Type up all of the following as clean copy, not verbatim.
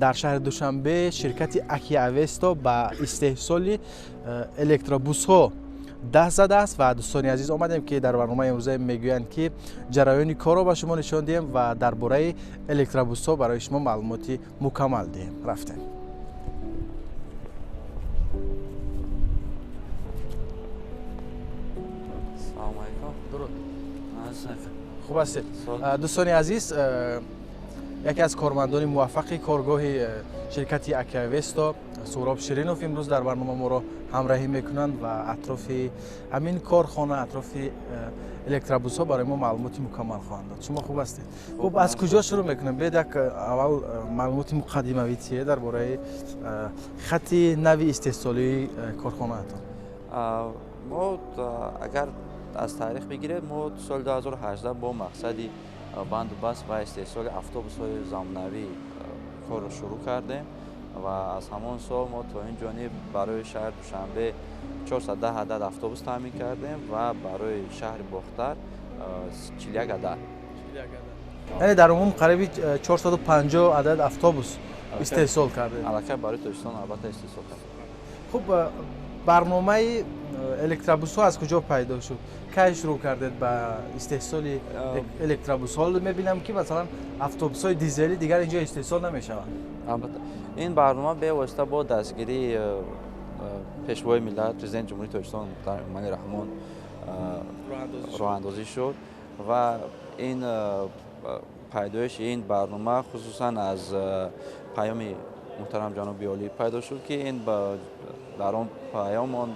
дар шаҳри Душанбе ширкати Акиавесто ба истеҳсоли электробусҳо даст задааст ва дӯстони азиз омадем ки дар барномаи имрӯза мегӯянд ки ҷараёни корро ба шумо нишон диҳем ва дар бораи электробусҳо барои шумо маълумоти мукаммал диҳем. Рафтем. Салому алейкум. Дуруд. Хуб ҳастед? Дӯстони азиз, яке аз кормандони муваффақи коргоҳи ширкати Акиавесто Суроб Ширинов имрӯз дар барнома моро ҳамроҳӣ мекунанд ва атрофи ҳамин корхона, атрофи электробусҳо барои мо маълумоти мукаммал хоҳанд дод. Шумо хуб ҳастед? Хуб, аз куҷо шурӯъ мекунем? Бед як аввал маълумоти муқаддимавӣ чие дар бораи хатти нави истеҳсолии корхонаатон? мо агар аз таърих бигирем, мо соли 2018 бо мақсади банду баст ва истеҳсоли автобусҳои замонавӣ корро шурӯъ кардем ва аз ҳамон сол мо то ин ҷониб барои шаҳри Душанбе 410 адад автобус таъмин кардем ва барои шаҳри Бохтар 41 адад. Яъне дар умум қариби 450 адад автобус истеҳсол кардем. Аллакай барои Тоҷикистон албатта истеҳсол кардем. Хуб, барномаи электробусҳо аз куҷо пайдо шуд? Кай шурӯъ кардед ба истеҳсоли электробусҳо? Мебинам ки масалан автобусҳои дизелӣ дигар инҷо истеҳсол намешаванд. Албатта ин барнома бевосита бо дастгирии пешвои миллат президенти ҷумҳурии Тоҷикистон Эмомали Раҳмон роҳандозӣ шуд ва ин пайдоиши ин барнома хусусан аз паёми муҳтарам ҷаноби олӣ пайдо шуд ки ин дар он паём он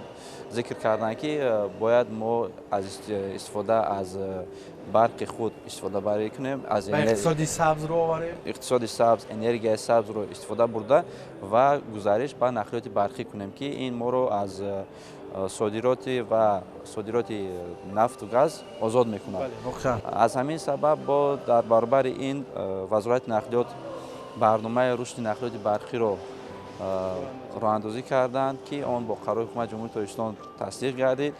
зикр карданд ки бояд мо аз истифода аз барқи худ истифода барӣ кунем, аз иқтисоди сабзро оварем, иқтисоди сабз, энергияи сабзро истифода бурда ва гузариш ба нақлиёти барқӣ кунем ки ин моро аз содироти нафту газ озод мекунад. Аз ҳамин сабаб бо дар баробари ин вазорати нақлиёт барномаи рушди нақлиёти барқиро роҳандозӣ карданд ки он бо қарори ҳукумати ҷумҳурии Тоҷикистон тасдиқ гардид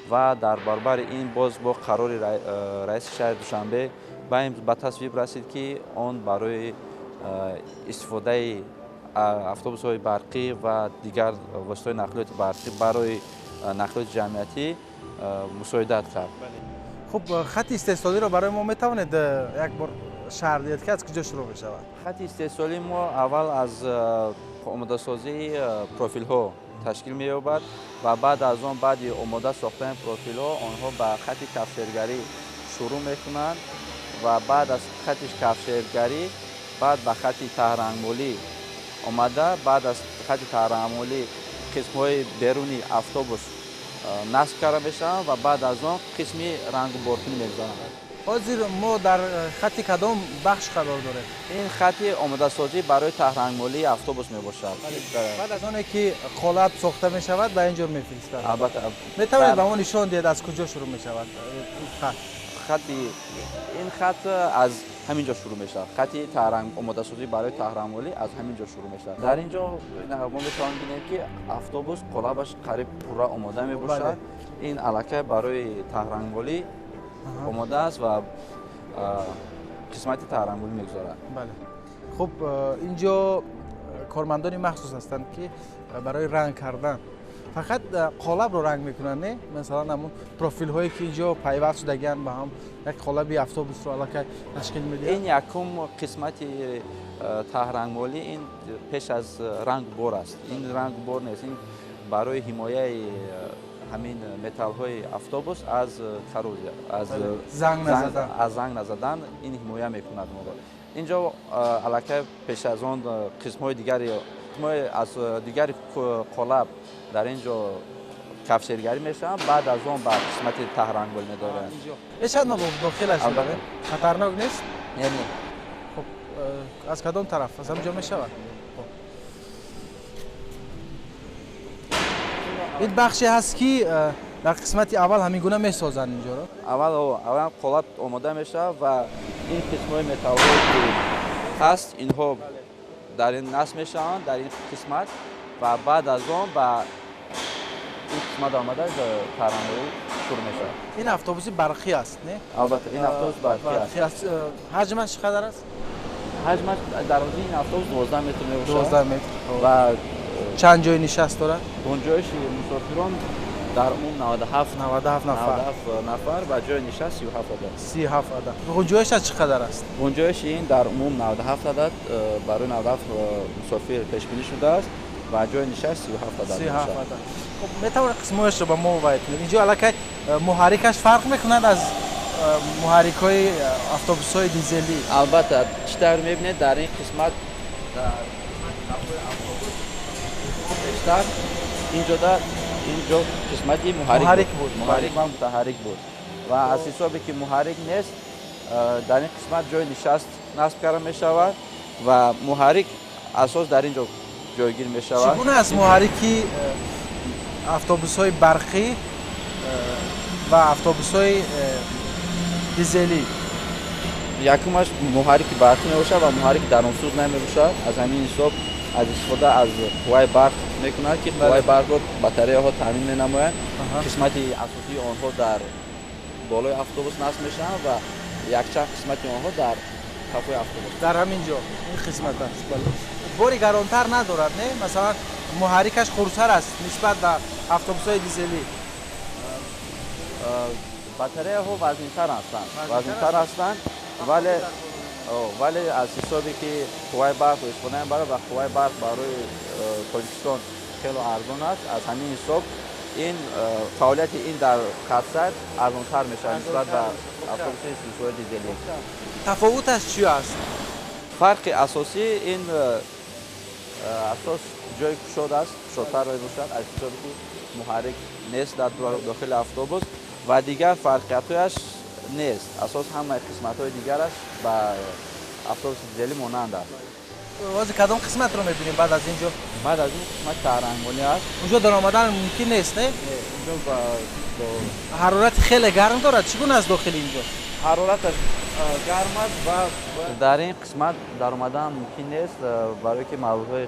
ва дар баробари ин боз бо қарори раиси шаҳри Душанбе ба тасвиб расид ки он барои истифодаи автобусҳои барқӣ ва дигар воситаҳои нақлиёти барқӣ барои нақлиёти ҷамъиятӣ мусоидат кард. Хуб, хатти истеҳсолиро барои мо метавонед як бор шаҳр диҳед ки аз куҷо шурӯъ мешавад? Хатти истеҳсолии мо аввал аз омодасозии профилҳо ташкил меёбад ва баъд аз он баъди омода сохтани профилҳо онҳо ба хатти кафшергарӣ шурӯъ мекунанд ва баъд аз хатти кафшергарӣ баъд ба хатти таҳрангмолӣ омада баъд аз хатти таҳрангмолӣ қисмҳои беруни автобус насб карда мешаванд ва баъд аз он қисми рангу боркунӣ мегузаранд. ҳозир мо дар хатти кадом бахш қарор дорем? Ин хатти омодасозӣ барои таҳрангмолии автобус мебошад. Баъд аз оне ки қолаб сохта мешавад ба ин ҷо мефиристад. Албатта. Метавонед ба мо нишон диҳед аз куҷо шурӯъ мешавад хат? Ин хат аз ҳамин ҷо шурӯъ мешавад. Хатти омодасозӣ барои таҳрангмолӣ аз ҳамин ҷо шурӯъ мешавад. Дар ин ҷо мо метавонем бинем ки автобус қолабаш қариб пурра омода мебошад. Ин аллакай барои таҳрангмолӣ омода аст ва қисмати таҳрангмолӣ мегузарад. Бале. Хуб, ин ҷо кормандони махсус ҳастанд ки барои ранг кардан фақат қолабро ранг мекунанд, не? Масалан ҳамун профилҳое ки ин ҷо пайваст шудагианд ба ҳам як қолаби автобусро аллакай ташкил медиҳанд. Ин якум қисмати таҳрангмолӣ ин пеш аз рангбор аст. Ин рангбор нест. Ин барои ҳимояи ҳамин металлҳои автобус аз коррозия, аз занг назадан ин ҳимоя мекунад моро. Ин ҷо аллакай пеш аз он қисмҳои аз дигари қолаб дар ин ҷо кафшергарӣ мешаванд, баъд аз он ба қисмати таҳрангмолӣ медоранд. Мешавад мо дохилаш шудем? Хатарнок нест? Не. Хуб, аз кадом тараф? Аз ҳамин ҷо мешавад? ин бахше ҳаст ки дар қисмати аввал ҳамин гуна месозанд инҷоро? Аввал қолаб омода мешавад ва ин қисмҳои металлҳое ки ҳаст инҳо дар ин насб мешаванд дар ин қисмат ва баъд аз он ба ин қисмат омада таҳрангмолӣ шурӯъ мешавад. Ин автобуси барқӣ аст, не? Албатта, ин автобус барқӣ аст. Ҳаҷмаш чӣ қадар аст? ҳаҷмаш дарози ин автобус 12 метр мебошад. 12 метр. ва чанд ҷои нишаст дорад? гунҷоиши мусофирон дар умум 97 нафар ва ҷои нишаст 37 адад. 37 адад. Гунҷоишаш чӣ қадар аст? гунҷоиши ин дар умум 97 адад барои 97 мусофир пешбинӣ шудааст ва ҷои нишаст 37 адад. 37 адад. Хуб, метавонед қисмояшро ба мо мубайян кунед? Инҷо аллакай муҳаррикаш фарқ мекунад аз муҳаррикҳои автобусҳои дизелӣ? албатта чӣ тавр мебинед дар ин қисмат бештар инҷо қисмати муҳаррик буд ва мутаҳаррик буд ва аз ҳисобе ки муҳаррик нест дар ин қисмат ҷои нишаст насб карда мешавад ва муҳаррик асос дар ин ҷо ҷойгир мешавад. Чӣ гуна аст муҳаррики автобусҳои барқӣ ва автобусҳои дизелӣ? Якумаш муҳаррики барқӣ мебошад ва муҳаррики даронсӯз намебошад. Аз ҳамин ҳисоб аз истифода аз қувваи барқ мекунад ки қувваи барқро батареяҳо таъмин менамояд. Қисмати асосии онҳо дар болои автобус насб мешаванд ва якчанд қисмати онҳо дар қафои автобус. Дар ҳамин ҷо ин қисмат аст. Бори гаронтар надорад, не? Масалан, муҳаррикаш хурдтар аст нисбат ба автобусҳои дизелӣ. Батареяҳо вазнинтар ҳастанд, вале аз ҳисобе ки қувваи барқро истифода мебарад ва қувваи барқ барои Тоҷикистон хело арзон аст, аз ҳамин ҳисоб ин фаъолияти ин дар қатсайр арзонтар мешавад нисбат ба автобусҳои сӯзҳои дизелӣ. Тафовуташ чӣ аст? фарқи асосӣ ин асос ҷои кушод аст, кушодтар мебошад аз ҳисобе ки муҳаррик нест дар дохили автобус ва дигар фарқиятҳояш нест. Асос ҳамаи қисматҳои дигараш ба автобуси дизелӣ монанд аст. Ҳозир кадом қисматро мебинем баъд аз ин ҷо? Баъд аз ин қисмати таҳрангмолӣ аст. Унҷо даромадан мумкин нест, не? Инҷо ҳарорати хеле гарм дорад. Чӣ гуна аст дохили ин ҷо? ҳарораташ гарм аст ва дар ин қисмат даромадан мумкин нест, барое ки маводҳои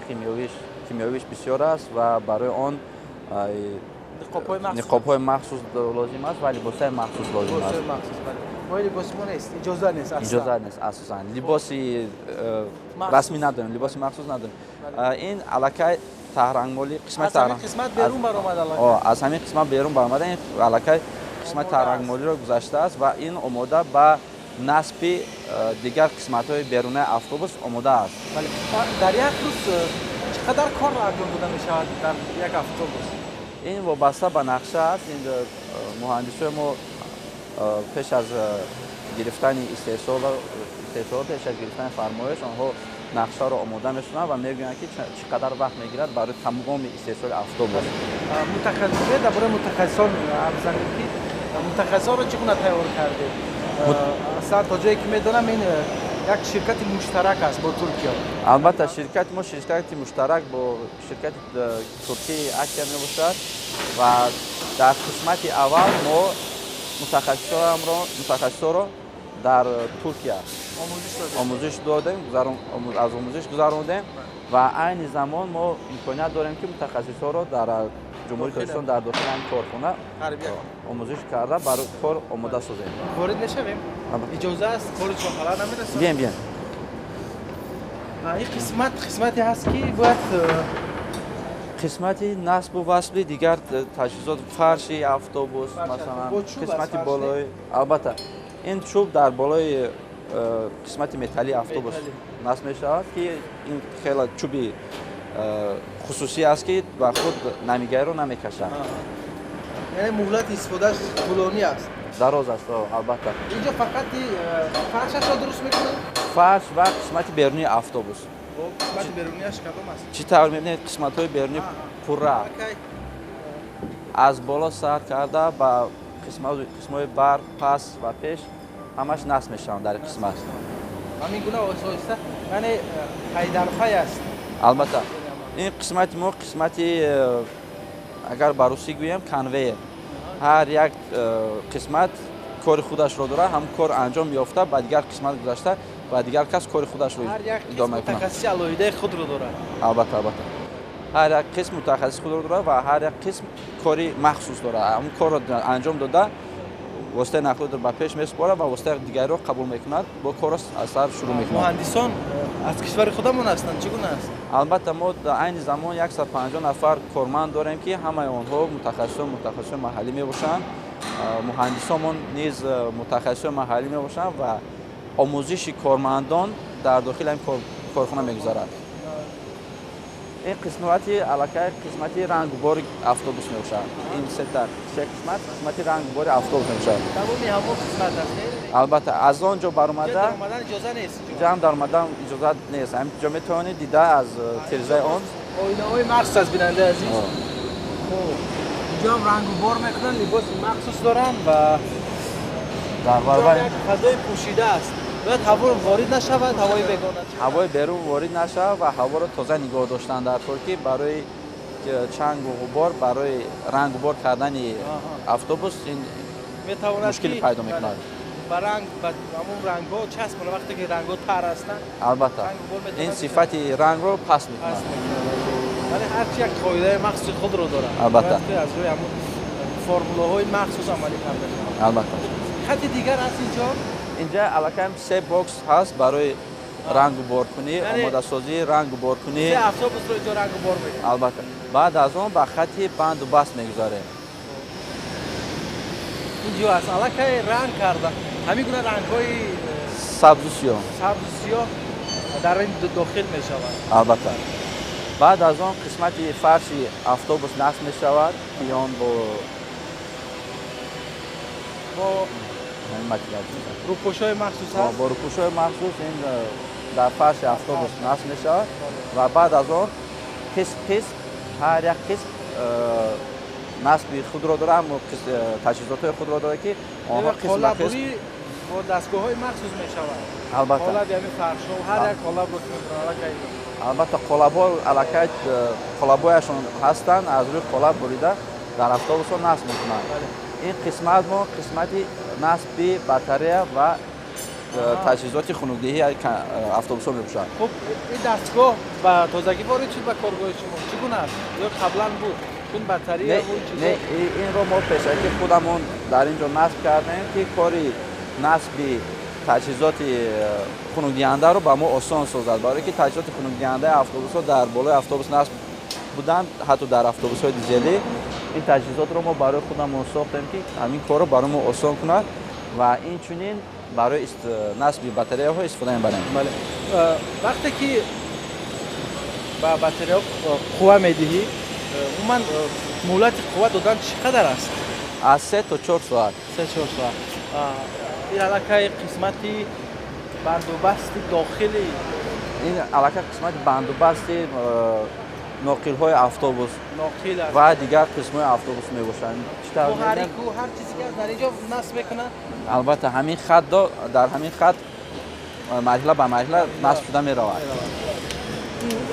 кимиёвиш бисёр аст ва барои он ниқобҳои махсус лозим аст ва либосҳои махсус лозим аст. Бои либоси мо нест, иҷозат нест асlan. Иҷозат нест асосан. Либоси расмӣ надорем, либоси махсус надорем. Ин аллакай таҳрангмолӣ қисмати таҳрангмолӣ қисмат берун баромад аллакай. Аз ҳамин қисмат берун баромада ин аллакай қисмати таҳрангмолиро гузаштааст ва ин омода ба насби дигар қисматҳои берунаи автобус омода аст. Дар як рӯз чӣ қадар кор анҷом дода мешавад дар як автобус? ин вобаста ба нақша аст. ин муҳандисои мо пеш аз гирифтани истеҳсол пеш аз гирифтани фармоиш онҳо нақшаро омода мешунанд ва мегӯянд ки чӣ қадар вақт мегирад барои тамоми истеҳсоли автобус. Мутахассисони дар бораи мутахассисон ҳарф занед ки мутахассисонро чӣ гуна тайёр кардед? Аслан то ҷое ки медонам ин як ширкати муштарак аст бо Туркия. Албатта ширкати мо ширкати муштарак бо ширкати Туркияи Акия мебошад ва дар қисмати аввал мо мутахассисоро дар Туркия омӯзиш додем, аз омӯзиш гузарондем ва айни замон мо имконият дорем ки мутахассисоро дар ҷумҳурии Тоҷикистон дар дохили ҳамин корхона омӯзиш карда барои кор омода созем. Ворид мешавем? Иҷоза аст? Коришон халал намерасад? Бием. Ин қисмате ҳаст ки бояд қисмати насбу васли дигар таҷҳизот фарши автобус масалан қисмати болои албатта ин чӯб дар болои қисмати металлии автобус насб мешавад ки ин хеле чӯби хусусӣ аст ки ба худ намигаиро намекашад. яъне муҳлати истифодааш тӯлонӣ аст. Дароз аст албатта. Инҷо фақати фаршашро дуруст мекунед? Фарш ва қисмати берунии автобус. Қисмати беруниаш кадом аст? Чӣ тавр мебинед қисматҳои берунии пурра аз боло сар карда ба қисмҳои бар, пас ва пеш ҳамаш насб мешаванд дар қисмат. Ҳамин гуна оҳиста яъне пайдарпай аст. Албатта. ин қисмати мо қисмати агар ба русӣ гӯем конвейер. ҳар як қисмат кори худашро дорад, ҳам кор анҷом ёфта ба дигар қисмат гузашта ва дигар кас кори худашро идома мекунад. Мутахассиси алоҳидаи худро дорад. Албатта. ҳар як қисм мутахассиси худро дорад ва ҳар як қисм кори махсус дорад. ҳамн корро анҷом дода воситаи нақлиётро ба пеш месупорад ва воситаи дигариро қабул мекунад, бо корро аз сар шурӯъ мекунад. Муҳандисон аз кишвари худамон ҳастанд, чӣ гуна аст? албатта мо дар айни замон 150 нафар корманд дорем ки ҳамаи онҳо мутахассисони маҳаллӣ мебошанд. муҳандисонмон низ мутахассисони маҳаллӣ мебошанд ва омӯзиши кормандон дар дохили ҳамин корхона мегузарад. ин қисмати аллакай қисмати рангбори автобус мебошад. ин се қисмати рангбори автобус мебошад. Тамоми ҳамон қисмат аст, не? албатта аз он ҷо баромада омадан иҷоза нест. ҷамъ дар омадан иҷоза нест. ҳаминҷо метавонед дида аз тирезаи он оинаҳои махсус аст бинандаи азиз. инҷоам рангу бор мекунанд, либоси махсус доранд ва дар баробари фазои пӯшида аст. бояд ҳаво ворид нашавад, ҳавои бегона. ҳавои берун ворид нашавад ва ҳаворо тоза нигоҳ доштан, дар ҳоле ки барои чангу ғубор, барои рангу бор кардани автобус ин мушкилӣ пайдо мекунад. ба ранг ба ҳамон рангҳо часп кунад, вақте ки рангҳо тар ҳастанд. албатта ин сифати рангро паст мекунад. вале ҳарчи як қоидаи махсуси худро дорад. албатта аз рӯи ҳамон формулаҳои махсус амалӣ карда мешавад. албатта хати дигар ҳаст инҷо? инҷа аллакаям 3 бокс ҳаст барои рангу боркунӣ, омодасозии рангу боркунӣ. 3 автобусро инҷо рангу бор мекунад. албатта баъд аз он ба хати банду баст мегузарем. инҷо аст аллакай ранг карда ҳамин гуна рангҳои сабзу сиёҳ дар ин дохил мешавад. албатта баъд аз он қисмати фарши автобус насб мешавад ки он бо рӯпӯшҳои махсус ҳаст. бо рӯпӯшҳои махсус ин дар фарши автобус насб мешавад ва баъд аз он қисм ҳар як қисм насби худро дорад, таҷҳизотҳои худро дорад ки онҳо қолабурӣ бо дастгоҳҳои махсус мешавад. албатта қолаби ҳамин фаршҳо ҳар як қолабро ки мекунад аллакай. албатта қолабҳо аллакай қолабҳояшон ҳастанд, аз рӯи қолаб бурида дар автобусҳо насб мекунанд. ин қисмат мо қисмати насби батарея ва таҷҳизоти хунукдиҳии автобусҳо мебошад. хуб ин дастгоҳ ба тозагӣ ворид шуд ба коргоҳи шумо, чӣ гуна аст? ё қаблан буд? чун батарея буд? не инро мо пешакӣ худамон дар ин ҷо насб кардем ки кори насби таҷҳизоти хунукдиҳандаро ба мо осон созад, барое ки таҷҳизоти хунукдиҳандаи автобусҳо дар болои автобус насб буданд, ҳатто дар автобусҳои дизелӣ. ин таҷҳизотро мо барои худамон сохтем ки ҳамин корро барои мо осон кунад ва инчунин барои насби батареяҳо истифода мебарем. бале вақте ки ба батареяҳо қувва медиҳӣ, умуман муҳлати қувва додан чӣ қадар аст? аз 3 то 4 соат. 3-4 соат. ин аллакай қисмати бандубасти дохили ин аллакай қисмати бандубасти ноқилҳои автобус ноқил аст. ва дигар қисмҳои автобус мебошанд. муҳаррику ҳар чизе ки аст дар инҷо насб мекунад. албатта ҳамин хат дар ҳамин хат марҳила ба марҳила насб шуда меравад.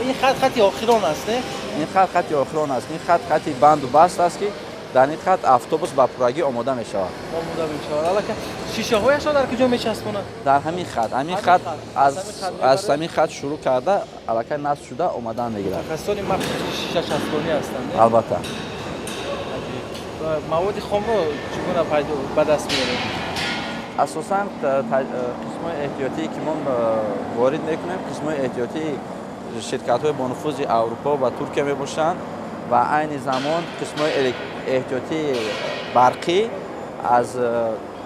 ин хат хати охирон аст, не? ин хат хати охирон аст. ин хат хати банду баст аст ки дар ин хат автобус ба пуррагӣ омода мешавад. омода мешавад. аллакай шишаҳояшро дар куҷо мечаспонад? дар ҳамин хат аз ҳамин хат шурӯъ карда аллакай насб шуда омадан мегирад. мутахассисони махсуси шишачаспонӣ ҳастанд, не? албатта маводи хомро чӣ гуна ба даст меоред? асосан қисмҳои эҳтиётие ки мо ворид мекунем, қисмҳои эҳтиётии ширкатҳои бо нуфузи аврупо ва Туркия мебошанд ва айни замон қисмҳои эҳтиётии барқӣ аз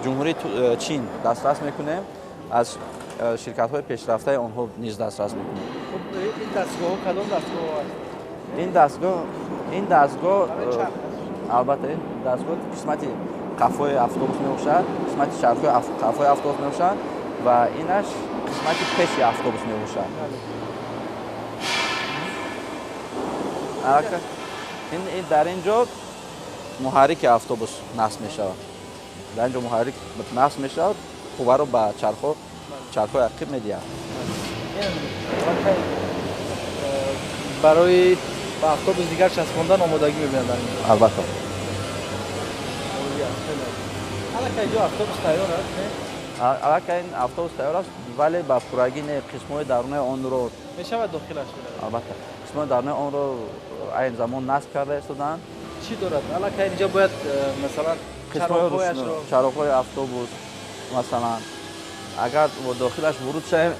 ҷумҳурии Чин дастрас мекунем, аз ширкатҳои пешрафтаи онҳо низ дастрас мекунем. ин дастгоҳҳо кадом дастгоҳ аст? ин дастгоҳ албатта ин дастгоҳ қисмати қафои автобус мебошад, қисмати чархҳои қафои автобус мебошад ва инаш қисмати пеши автобус мебошад. ин дар ин ҷо муҳаррики автобус насб мешавад. дар ин ҷо муҳаррик насб мешавад, қувваро ба чархҳои ақиб медиҳад. барои ба автобус дигар часпондан омодагӣ мебинад дар ин ҷо. албатта аллакай ҷо автобус тайёр аст, не? аллакай ин автобус тайёр аст, вале ба пуррагӣ не. қисмҳои дарунаи онро мешавад дохилаш кунад? албатта қисмҳои дарунаи онро айни замон насб карда истоданд. чӣ дорад? аллакай инҷо бояд масалан чароғҳои автобус масалан агар дохилаш вуруд шавем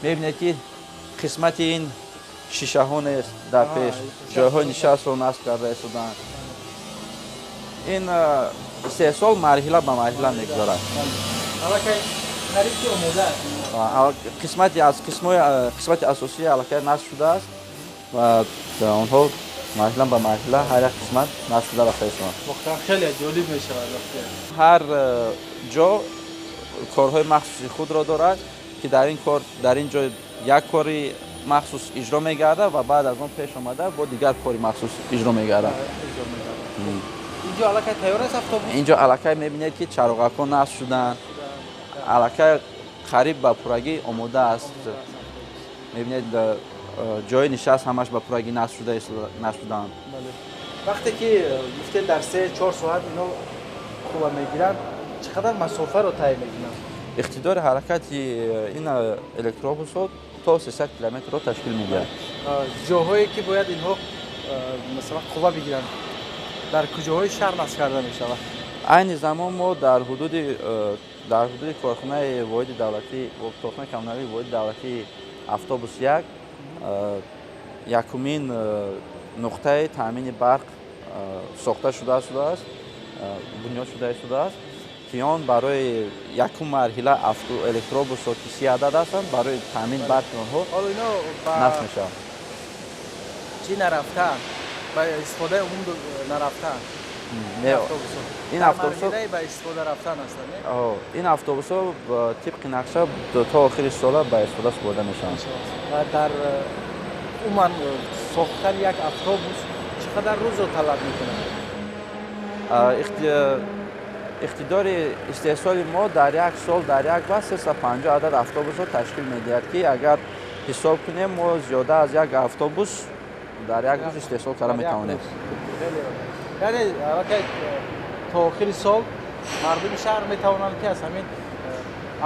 мебинед ки қисмати ин шишаҳо нест дар пеш ҷойҳои нишастро насб карда истодаанд. ин 3 сол марҳила ба марҳила мегузарад. қисмати асосии аллакай насб шудааст ва онҳо марҳила ба марҳила ҳар як қисмат насб шуда рафта истоданд. хеле ҷолиб мешавад. ҳар ҷо корҳои махсуси худро дорад, ки дар ин ҷо як кори махсус иҷро мегардад ва баъд аз он пеш омада бо дигар кори махсус иҷро мегардад. инҷо аллакай тайёр аст автобус? инҷо аллакай мебинед, ки чароғакҳо насб шуданд, аллакай қариб ба пуррагӣ омода аст. мебинед ҷои нишаст ҳамаш ба пуррагӣ насб шудаанд. вақте ки гуфтед дар 3-4 соат ино хуба мегиранд, чӣ қадар масофаро тай мекунанд? иқтидори ҳаракати ин электробусҳо то 300 километрро ташкил медиҳад. ҷоҳое ки бояд инҳо масалан қувва бигиранд, дар куҷоҳои шаҳр насб карда мешавад? айни замон мо дар ҳудуди корхонаи воҳиди давлатӣ корхонаи коммунавии воҳиди давлатии автобус 1 якумин нуқтаи таъмини барқ сохта шудааст, бунёд шуда истодааст, ки он барои якум марҳила электробусҳо ки 30 адад ҳастанд, барои таъмини барқи онҳо насб мешаванд. чӣ нарафтаанд? ба истифодаи умум нарафтаанд? ин автобусҳо ба истифода рафтан ҳастанд. ин автобусҳо тибқи нақша то охири сола ба истифода супорда мешаванд. ва дар умуман сохтани як автобус чӣ қадар рӯзро талаб мекунад? иқтидори истеҳсоли мо дар як сол дар як вақт 350 адад автобусҳо ташкил медиҳад, ки агар ҳисоб кунем мо зиёда аз як автобус дар як рӯз истеҳсол карда метавонем. яъне аллакай то охири сол мардуми шаҳр метавонанд ки аз ҳамин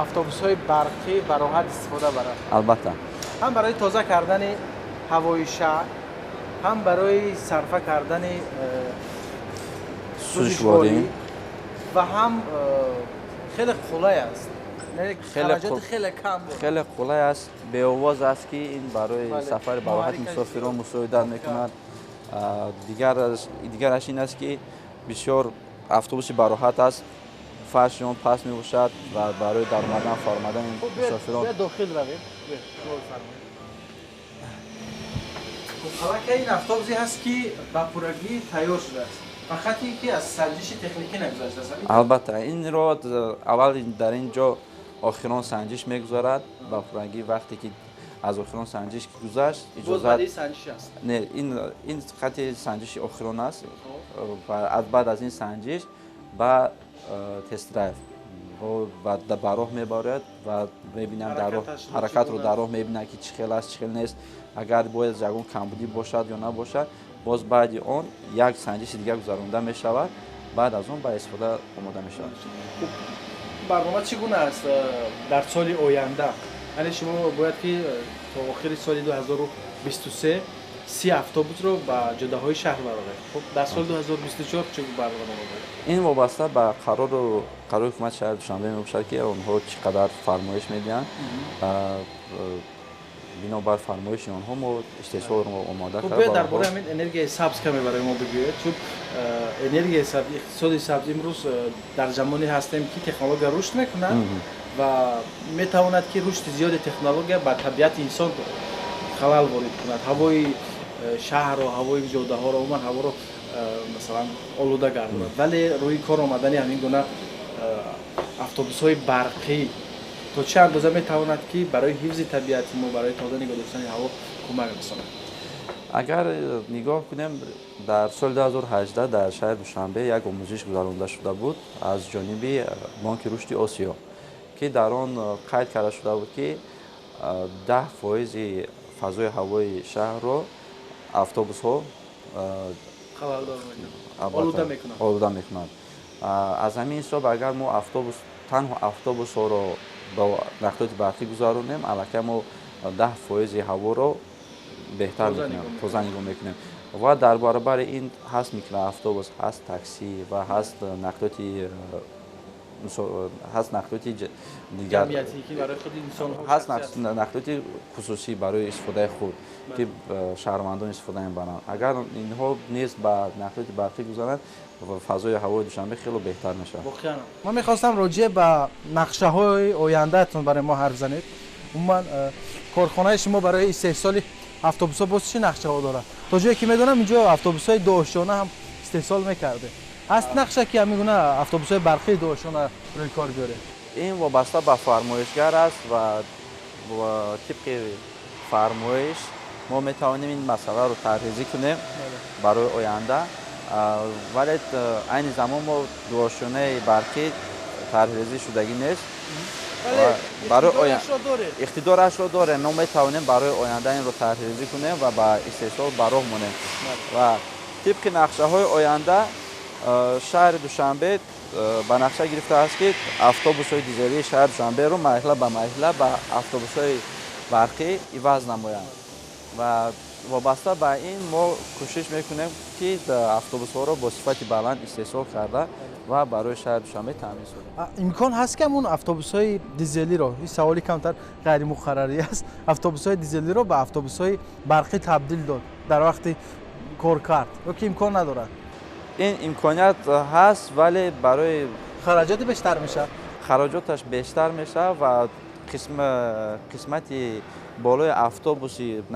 автобусҳои барқӣ ба роҳат истифода баранд. албатта ҳам барои тоза кардани ҳавои шаҳр, ҳам барои сарфа кардани сӯзишворӣ ва ҳам хеле қулай аст. хараҷоти хеле кам. хеле қулай аст, беовоз аст, ки ин барои сафари ба роҳати мусофирон мусоидат мекунад. дигараш ин аст, ки бисёр автобуси ба роҳат аст, фарши он паст мебошад ва барои даромадан фаромадани мусофирон. дохил равем. аллакай ин автобусе ҳаст, ки ба пуррагӣ тайёр шудааст. фақат ин ки аз санҷиши техникӣ нагузаштааст. албатта инро аввал дар ин ҷо охирон санҷиш мегузарад ба пуррагӣ. вақте ки аз охирон санҷиш гузашт иҷозат не ин хати санҷиши охирон аст. баъд аз ин санҷиш ба тест-драйв ба роҳ мебарад ва мебинад ҳаракатро дар роҳ мебинад, ки чӣ хел аст чӣ хел нест, агар бояд ягон камбудӣ бошад ё набошад. боз баъди он як санҷиши дигар гузаронда мешавад, баъд аз он ба истифода омода мешавад. барнома чӣ гуна аст дар соли оянда? яъне шумо бояд ки то охири соли 2023 30 автобусро ба ҷодаҳои шаҳр бароред. дар соли 2024 чӣ барнома доред? ин вобаста ба қарори ҳукумати шаҳри Душанбе мебошад, ки онҳо чӣ қадар фармоиш медиҳанд. бинобар фармоиши онҳо мо истеҳсолро омода карда. бояд дар бораи ҳамин энергияи сабз каме барои мо бигӯед, чун энергияи сабз, иқтисоди сабз имрӯз дар замоне ҳастем, ки технология рушд мекунад ва метавонад ки рушди зиёди технология ба табиати инсон халал ворид кунад. ҳавои шаҳрро, ҳавои ҷодаҳоро, умуман ҳаворо масалан олуда гардонад. вале рӯи кор омадани ҳамин гуна автобусҳои барқӣ то чӣ андоза метавонад ки барои ҳифзи табиати мо, барои тоза нигоҳ доштани ҳаво кӯмак расонад? агар нигоҳ кунем, дар соли 2018 дар шаҳри Душанбе як омӯзиш гузаронда шуда буд аз ҷониби Бонки рушди Осиё, ки дар он қайд карда шуда буд, ки 10% фазои ҳавои шаҳрро автобусҳо олуда мекунад. аз ҳамин ҳисоб агар мо танҳо автобусҳоро ба нақлиёти барқӣ гузаронем, аллакай мо 10% ҳаворо беҳтар мекунем, тоза нигоҳ мекунем. ва дар баробари ин ҳаст микроавтобус, ҳаст таксӣ ва ҳаст нақлиёти ҳаст нақлиёти дигар ҷамъияти ки барои худи инсонҳо ҳаст нақлиёти хусусӣ барои истифодаи худ ки шаҳрвандон истифода мебаранд. Агар инҳо низ ба нақлиёти барқӣ гузаранд, фазои ҳавои Душанбе хеле беҳтар мешавад. Воқеан ман мехостам роҷиъ ба нақшаҳои ояндаатон барои мо ҳарф занед. Умуман корхонаи шумо барои истеҳсоли автобусҳо боз чӣ нақшаҳо дорад? То ҷое ки медонам инҷо автобусҳои дуошона ҳам истеҳсол мекарде. ҳаст нақша ки ҳамин гуна автобусҳои барқии дуошона рӯи кор биёред? Ин вобаста ба фармоишгар аст ва тибқи фармоиш мо метавонем ин масъаларо тарҳизӣ кунем барои оянда. Вале айни замон мо дуошонаи барқӣ тарҳрезӣ шудагӣ нест. Иқтидорашро дорем, мо метавонем барои оянда инро тарҳрезӣ кунем ва ба истеҳсол ба роҳ монем. Ва тибқи нақшаҳои оянда шаҳри Душанбе ба нақша гирифтааст ки автобусҳои дизелии шаҳри Душанберо марҳила ба марҳила ба автобусҳои барқӣ иваз намоянд. Ва вобаста ба ин мо кӯшиш мекунем ки автобусҳоро бо сифати баланд истеҳсол карда ва барои шаҳри Душанбе таъмин созем. Имкон ҳаст ки ҳамун автобусҳои дизелиро, ин саволи камтар ғайримуқаррарӣ аст, автобусҳои дизелиро ба автобусҳои барқӣ табдил дод дар вақти коркард, ё ки имкон надорад? Ин имконият ҳаст, вале барои хароҷоти бештар мешавад. хароҷоташ бештар мешавад ва қисмати болои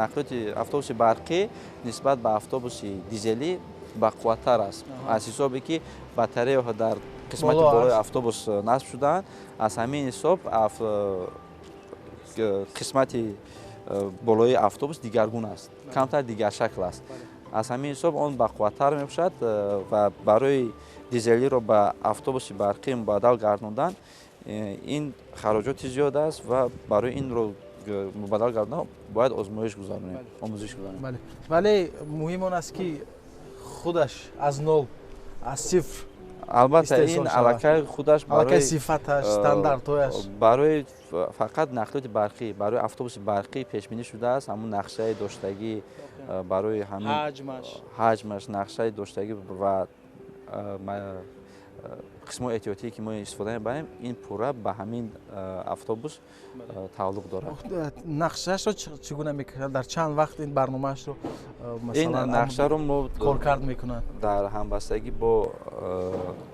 нақлиёти автобуси барқӣ нисбат ба автобуси дизелӣ бақувваттар аст. Аз ҳисобе ки батареяҳо дар қисмати болои автобус насб шудаанд, аз ҳамин ҳисоб қисмати болои автобус дигаргун аст, камтар дигаршакл аст. Аз ҳамин ҳисоб он бақувваттар мебошад ва барои дизелиро ба автобуси барқӣ мубаддал гардондан ин хароҷоти зиёд аст ва барои инро мубаддал гардондан бояд омӯзиш гузаронем. Вале муҳим он аст ки худаш аз нол, аз сифр. Албатта ин аллакай худаш барои сифаташ, стандартҳояш барои фақат нақлиёти барқӣ, барои автобуси барқӣ пешбинӣ шудааст. Ҳамун нақшаи доштагӣ барои ҳамин ҳаҷмаш, нақшаи доштагӣ ва қисмҳои эҳтиётие ки мо истифода мебарем, ин пурра ба ҳамин автобус тааллуқ дорад. Нақшаашро чӣ гуна мекунад? Дар чанд вақт ин барномаашро ин нақшаро мо коркард мекунад? Дар ҳамбастагӣ бо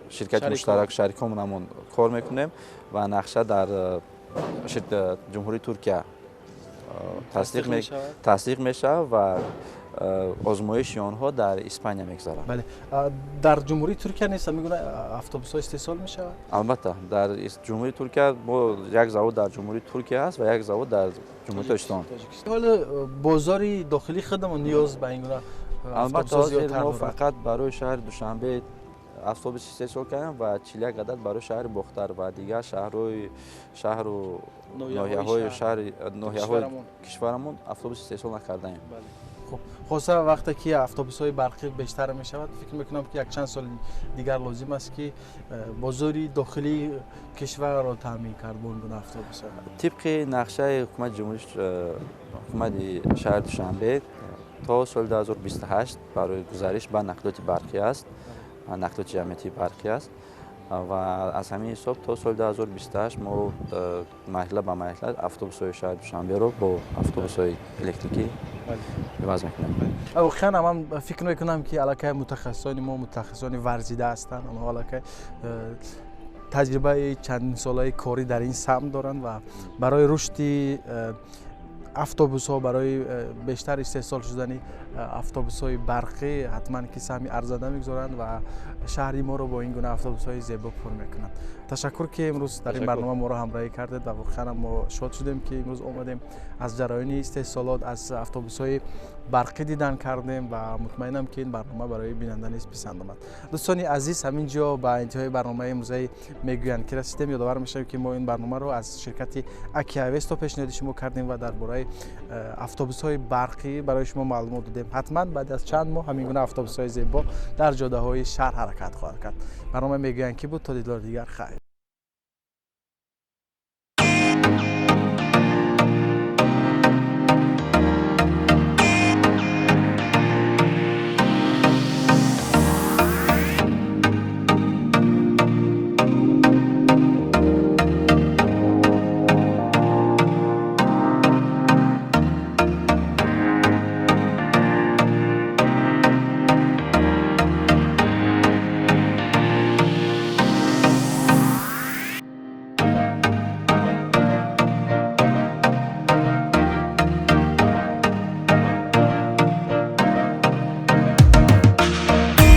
ширкати муштарак шарикомонамон кор мекунем ва нақша дар ҷумҳурии Туркия тасдиқ мешавад ва озмоиши онҳо дар Испания мегзарад. Бале. Дар ҷумҳурии Туркия нест ҳамин гуна автобусҳо истеҳсол мешавад? Албатта, дар ҷумҳурии Туркия мо як завод дар ҷумҳурии Туркия ҳаст ва як завод дар ҷумҳурии Тоҷикистон. Ҳоло бозори дохилӣ худамон ниёз ба ин гуна албатта ҳозир мо фақат барои шаҳри Душанбе автобус истеҳсол кардем ва 41 адад барои шаҳри Бохтар ва дигар шаҳру ноҳияҳои кишварамон автобус истеҳсол накардаем. Хуб, хоса вақте ки автобусҳои барқӣ бештар мешавад, фикр мекунам ки якчанд соли дигар лозим аст ки бозори дохилии кишварро таъмин кард бо ин гуна автобусҳо. Тибқи нақшаи ҳукумати шаҳри Душанбе то соли 2028 барои гузариш ба нақлиёти барқӣ аст, нақлиёти ҷамъиятии барқӣ аст ва аз ҳамин ҳисоб то соли 2028 мо марҳила ба марҳила автобусҳои шаҳри Душанберо бо автобусҳои электрикӣ иваз мекунем. Воқеан ман фикр мекунам ки аллакай мутахассисони мо мутахассисони варзида ҳастанд. Онҳо аллакай таҷрибаи чандин солаи корӣ дар ин самт доранд ва барои рушди автобусҳо, барои бештар истеҳсол шудани автобусҳои барқӣ ҳатман ки саҳми арзанда мегузоранд ва шаҳри моро бо ин гуна автобусҳои зебо пур мекунанд. Ташаккур ки имрӯз дар ин барнома моро ҳамроҳӣ кардед ва воқеан мо шод шудем ки имрӯз омадем аз ҷараёни истеҳсолот аз автобусҳои барқӣ дидан кардем ва мутмаинам ки ин барнома барои бинанда низ писанд омад. Дӯстони азиз, ҳамин ҷо ба интиҳои барномаи имрӯзаи мегӯянд ки расидем. Ёдовар мешавем ки мо ин барномаро аз ширкати Акиавесто пешниҳоди шумо кардем ва дар бораи автобусҳои барқӣ барои шумо маълумот додем. ҳатман баъд аз чанд моҳ ҳамин гуна автобусҳои зебо дар ҷодаҳои шаҳр ҳаракат хоҳад кард. барномаи мегӯянд ки буд. То дидлори дигар, хайр.